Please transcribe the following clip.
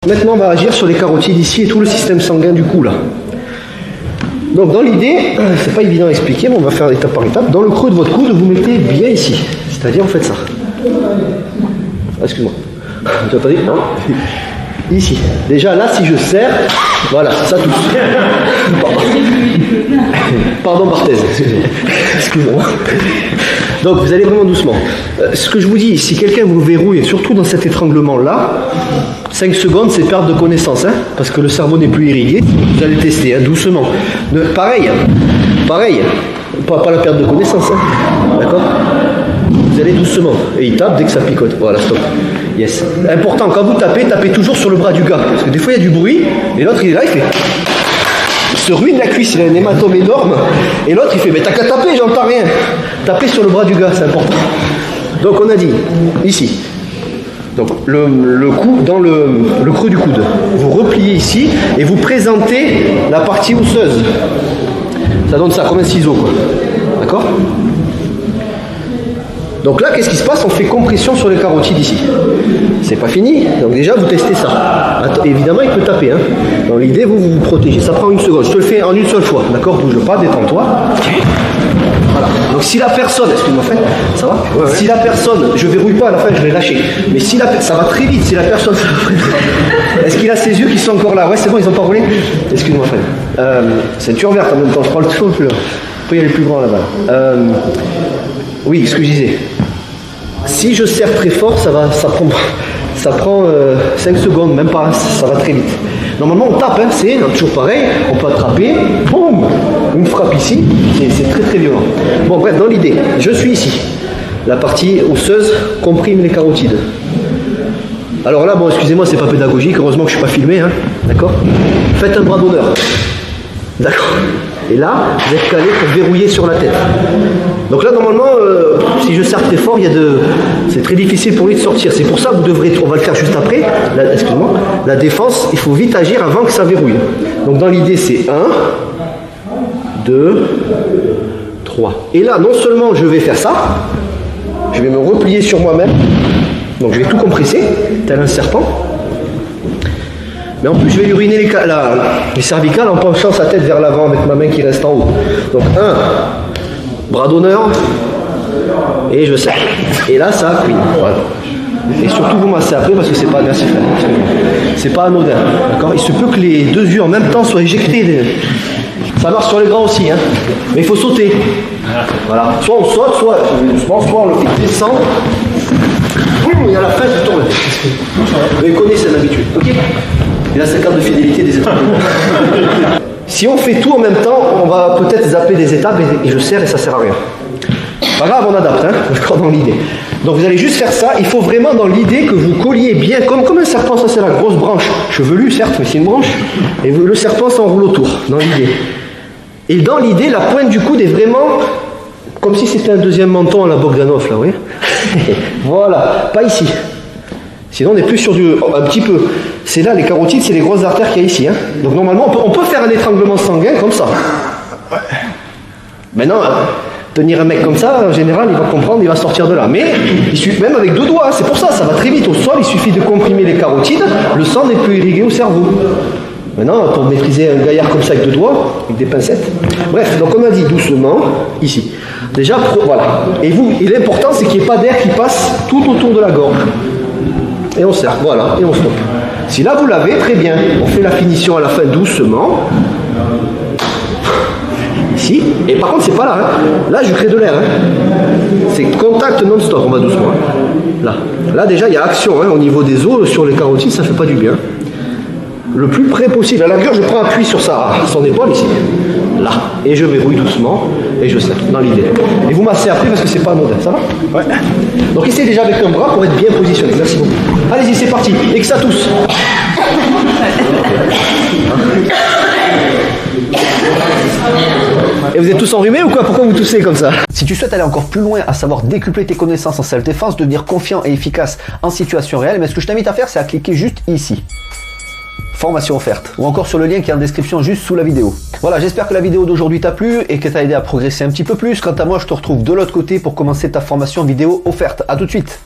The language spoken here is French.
maintenant on va agir sur les carotides ici et tout le système sanguin du cou là. Donc dans l'idée, c'est pas évident à expliquer, mais on va faire étape par étape. Dans le creux de votre coude, vous mettez bien ici. C'est-à-dire vous faites ça. Ah, excuse-moi. Tu as pas dit? Non. Ici. Déjà là, si je serre, voilà, ça touche. Pardon Barthez, excusez-moi. Donc vous allez vraiment doucement. Ce que je vous dis, si quelqu'un vous verrouille, surtout dans cet étranglement-là, 5 secondes, c'est perte de connaissance, hein, parce que le cerveau n'est plus irrigué. Vous allez tester, hein, doucement. Pareil, pas la perte de connaissance, hein, d'accord? Vous allez doucement, et il tape dès que ça picote. Voilà, stop. Yes. Important, quand vous tapez, tapez toujours sur le bras du gars, parce que des fois il y a du bruit, et l'autre il est là, il fait... Il se ruine la cuisse, il a un hématome énorme, et l'autre il fait, mais t'as qu'à taper, j'entends rien. Tapez sur le bras du gars, c'est important. Donc on a dit, ici, donc le cou, dans le creux du coude, vous repliez ici, et vous présentez la partie osseuse. Ça donne ça, comme un ciseau, quoi. D'accord ? Donc là, qu'est-ce qui se passe? On fait compression sur les carotides ici. C'est pas fini, donc déjà vous testez ça. Évidemment, il peut taper. Hein. Dans l'idée, vous protégez. Ça prend 1 seconde. Je te le fais en une seule fois. D'accord? Bouge pas, détends-toi. Voilà. Donc si la personne, excuse-moi, ça va? Ouais. Si la personne, je verrouille pas à la fin, je vais lâcher. Mais si ça va très vite. Si la personne, est-ce qu'il a ses yeux qui sont encore là? Ouais, c'est bon, ils ont pas roulé. Excuse-moi, frère. Ceinture verte en même temps. Je prends le chaud plus là. Après, il y a les plus grands là-bas. Oui, ce que je disais. Si je serre très fort, ça prend 5 secondes, même pas, ça va très vite. Normalement, on tape, hein, c'est toujours pareil, on peut attraper, boum, une frappe ici, c'est très très violent. Bon, bref, dans l'idée, je suis ici. La partie osseuse comprime les carotides. Alors là, bon, excusez-moi, c'est pas pédagogique, heureusement que je suis pas filmé, hein, d'accord? Faites un bras d'honneur. D'accord. Et là, vous êtes calé pour verrouiller sur la tête. Donc là, normalement, si je serre très fort, c'est très difficile pour lui de sortir. C'est pour ça que vous devrez, on va le faire juste après, excusez-moi, la défense, il faut vite agir avant que ça verrouille. Donc dans l'idée, c'est 1, 2, 3. Et là, non seulement je vais faire ça, je vais me replier sur moi-même, donc je vais tout compresser, tel un serpent. Mais en plus, je vais lui uriner les cervicales en penchant sa tête vers l'avant avec ma main qui reste en haut. Donc, 1, bras d'honneur, et je serre. Et là, ça cuit. Voilà. Et surtout, vous massez après parce que c'est pas merci, c'est pas anodin. D'accord? Il se peut que les 2 yeux en même temps soient éjectés. Ça marche sur les grands aussi, hein. Mais il faut sauter. Voilà. Soit on saute, soit on le fait descendre. Il y a la fin qui tourne. Vous connaissez cette habitude. Ok? Il a sa carte de fidélité des étapes. Si on fait tout en même temps, on va peut-être zapper des étapes et je serre et ça sert à rien. Pas grave, on adapte, hein, d'accord, dans l'idée. Donc vous allez juste faire ça. Il faut vraiment dans l'idée que vous colliez bien, comme un serpent, ça c'est la grosse branche chevelue, certes, mais c'est une branche. Et le serpent s'enroule autour, dans l'idée. Et dans l'idée, la pointe du coude est vraiment comme si c'était un deuxième menton à la Bogdanov, là, vous voyez. Voilà, pas ici. Sinon, on est plus sur un petit peu. C'est là, les carotides, c'est les grosses artères qu'il y a ici. Hein. Donc, normalement, on peut faire un étranglement sanguin comme ça. Maintenant, tenir un mec comme ça, en général, il va comprendre, il va sortir de là. Mais, même avec 2 doigts, c'est pour ça, ça va très vite au sol, il suffit de comprimer les carotides, le sang n'est plus irrigué au cerveau. Maintenant, pour maîtriser un gaillard comme ça avec 2 doigts, avec des pincettes. Bref, donc on a dit doucement, ici. Déjà, voilà. Et l'important, c'est qu'il n'y ait pas d'air qui passe tout autour de la gorge. Et on serre, voilà, et on stoppe. Si là vous l'avez, très bien. On fait la finition à la fin doucement. Ici. Et par contre, c'est pas là. Hein. Là, je crée de l'air. Hein. C'est contact non-stop, on va doucement. Hein. Là, déjà, il y a action hein, au niveau des os sur les carotides, ça fait pas du bien. Le plus près possible. À la rigueur, je prends appui sur son épaule ici. Là. Et je verrouille doucement et je serre dans l'idée. Et vous massez après parce que c'est pas anodin, ça va? Ouais. Donc essayez déjà avec un bras pour être bien positionné. Merci beaucoup. Allez-y, c'est parti. Et que ça tousse. Et vous êtes tous enrhumés ou quoi? Pourquoi vous toussez comme ça? Si tu souhaites aller encore plus loin, à savoir décupler tes connaissances en self-défense, devenir confiant et efficace en situation réelle, mais ce que je t'invite à faire, c'est à cliquer juste ici. Formation offerte, ou encore sur le lien qui est en description juste sous la vidéo. Voilà, j'espère que la vidéo d'aujourd'hui t'a plu et que t'a aidé à progresser un petit peu plus. Quant à moi, je te retrouve de l'autre côté pour commencer ta formation vidéo offerte. À tout de suite.